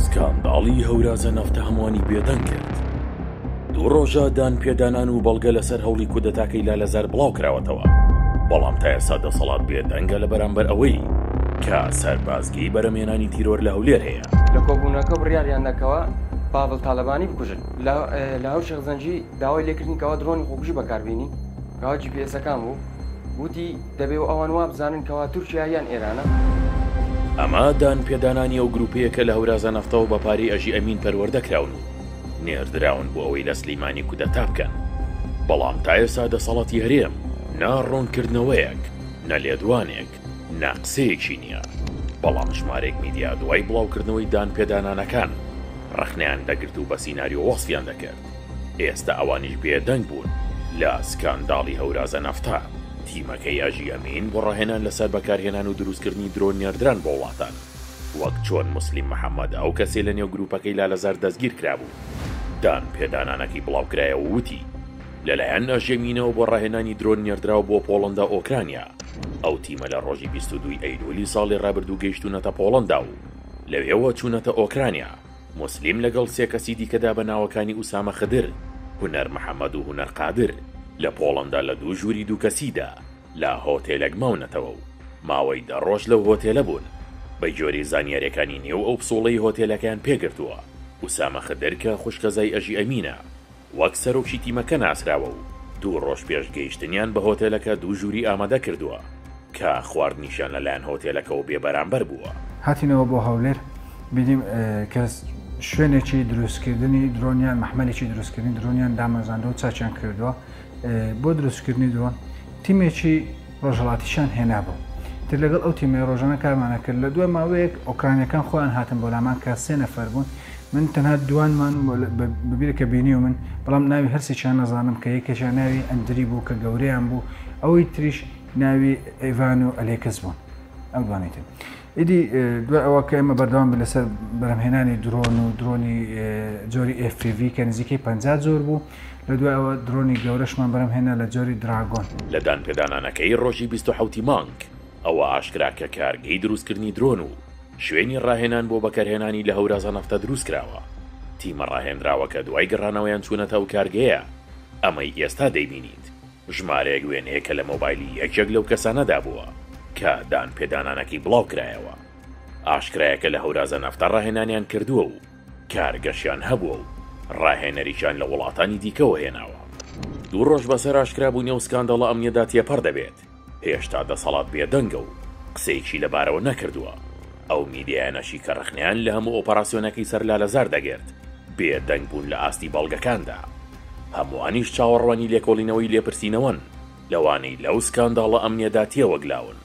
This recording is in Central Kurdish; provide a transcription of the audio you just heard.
سکانداڵی هەورازە نەفتە هەمووانی بێدەنگ کرد. دوو ڕۆژە دان پێدانان و بەڵگە لەسەر هەوڵی کودەتاکەی لالەزار بڵاو کراوەتەوە، بەڵام تا ئێستا دەسەڵات بێدەنگە لە بەرامبەر ئەوەی کە سەربازگی بەرەمێنانی تیرۆر لە هەولێر هەیە. لە کۆبوونەکە بڕیاریان دەکەوە پاڤڵ تاالبانی بکوژن. لە هەو شێخزەنجی داوای لێکردنکەوە درۆنی خۆکوژی بەکاربیێنی کەوا GPS-ئەکان بوو، وتی دەبێ و ئەوان وا بزانن کەوا تورکیا یان ئێرانە. ئەمە دان پێدانانی ئەو گروپەیەکە لە هەورازە نەفتەوە بە پارەی ئەژی ئەمین پەروەردەکراون و نێردراون بۆ ئەوەی لە سلەیمانی کودەتا بکەن. بەڵام تا ئێستا دەسەڵاتی هەرێم ناڕۆنکردنەوەیەک، نە لێدوانێک، ناقسەیەکی نییە. بەڵام ژمارێک میدیا دوای بڵاوکردنەوەی دان پێدانانەکان ڕەخنیان دەگرت و بە سیناریۆ وەسفیان دەکرد. ئێستا ئەوانیش بێدەنگ بوون لە سکانداڵی هەورازە نەفتە. تیمەکەی ئەژی ئەمین بۆ ڕاهێنان لەسەر بەکارهێنان و دروستکردنی درۆن نێردران بۆ وڵاتان، وەک چۆن مسلیم محەممەد ئەو کەسێ لە نێو گروپەکەی لالەزار دەستگیر کرابوو. دان پێدانانەکەی بڵاوکرایەوە وتی لەلایەن ئەژێمینەوە بۆ ڕاهێنانی درۆن نێردراوە بۆ پۆڵەندا ئۆکرانیا. ئەو تیمە لە ڕۆژی 22 ئەیلولی ساڵی ڕابردوو گەیشتونەتە پۆڵەندا و لەوێەوە چوونەتە ئۆکرانیا. مسلیم لەگەڵ سێ کەسی دیکەدا بە ناوەکانی ئوسامە خدر، هونەر محەممەد و هونەر قادر لە پۆڵەندا لە دوو ژووری دوو کەسیدا لە هۆتێلێک ماونەتەوە و ماوەی 10 ڕۆژ لەو هۆتێلە بوون. بە جۆری زانیاریەکانی نێو ئەو پسوڵەی هۆتێلەکەیان پێگرتووە. ئوسامە خدر کە خوشکەزای ئەژی ئەمینە وەک سەرۆکی تیمەکە ناسراوە و 2 ڕۆژ پێش گەیشتنیان بە هۆتێلەکە دوو ژووری ئامادە کردووە کە خواردنیشان لەلایەن هۆتێلەکەەوە بێبەرامبەر بووە. هاتینەوە بۆ هەولێر بینیم کە شوێنێکی دروستکردنی درۆنیان محمەلێکی دروستکردنی درۆنیان دامەزاندەوە چاچیان کردووە بۆ دروستکردنی درۆن. تیمێکی ڕۆژهڵاتیشان هێنابوو. تر لەگەڵ ئەو تیمە ڕۆژانە کارمانە کرد. لە دوای ماوەیەک ئۆکرانیەکان خۆیان هاتن بۆ لامان کە 3 نەفەر بوون. من تەنها دوانمان ببیرە کە بینی و من بەڵام ناوی هەرسێکیان نەزانم کە یەکێکیان ناوی ئەندری بوو کە گەورەیان بوو، ئەوەی تریش ناوی ئەیڤان و ئەلێکس بوون. ئەم دوانیتر ئیدی دوای ئەوە کە ئێمە بەردەوام لەسەر بەرهەمهێنانی درۆن و درۆنی جۆری FPV کە نزیکەی 50 جۆر بوو. لە دوای ئەوە درۆنی گەورەشمان بەرهەمهێنا لە جۆری دراگۆن. لە دان پێدانانەکەی ڕۆژی 27 مانگ ئەوە ئاشکرا کە کارگەی دروستکردنی درۆن و شوێنی ڕاهێنان بۆ بەکارهێنانی لە هەورازە نەفتە دروست کراوە. تیمە ڕاهێنراوە کە دوای گەڕانەوەیان چوونەتە و کارگەیە. ئەمەی ئێستا دەیبینیت ژمارەیەک وێنەیە کە لە مۆبایلی یەکێک لەو کەسانەدا بووە کە دان پێدانانەکەی بڵاو کرایەوە. ئاشکرایە کە لە هەورازە نەفتە ڕاهێنانیان کردووە و کارگەشیان هەبووە و ڕاهێنەریشان لە وڵاتانی دیکەوە هێناوە. 2 ڕۆژ بەسەر ئاشکرابوونی و سکانداڵە ئەمنیەدا تێپەڕ دەبێت. هێشتا دەسەڵات بێدەنگە و قسەیەکی لەبارەوە نەکردووە. ئەو میدیایانەشی کە ڕخنیان لە هەموو ئۆپەراسیۆنەکەی سەر لالەزار دەگرت بێدەنگ بوون لە ئاستی بەڵگەکاندا. هەمووانیش چاوەڕوانی لێکۆڵینەوەی لێپرسینەوەن لەوانەی لەو سکانداڵە ئەمنیەدا تێوەگلاون.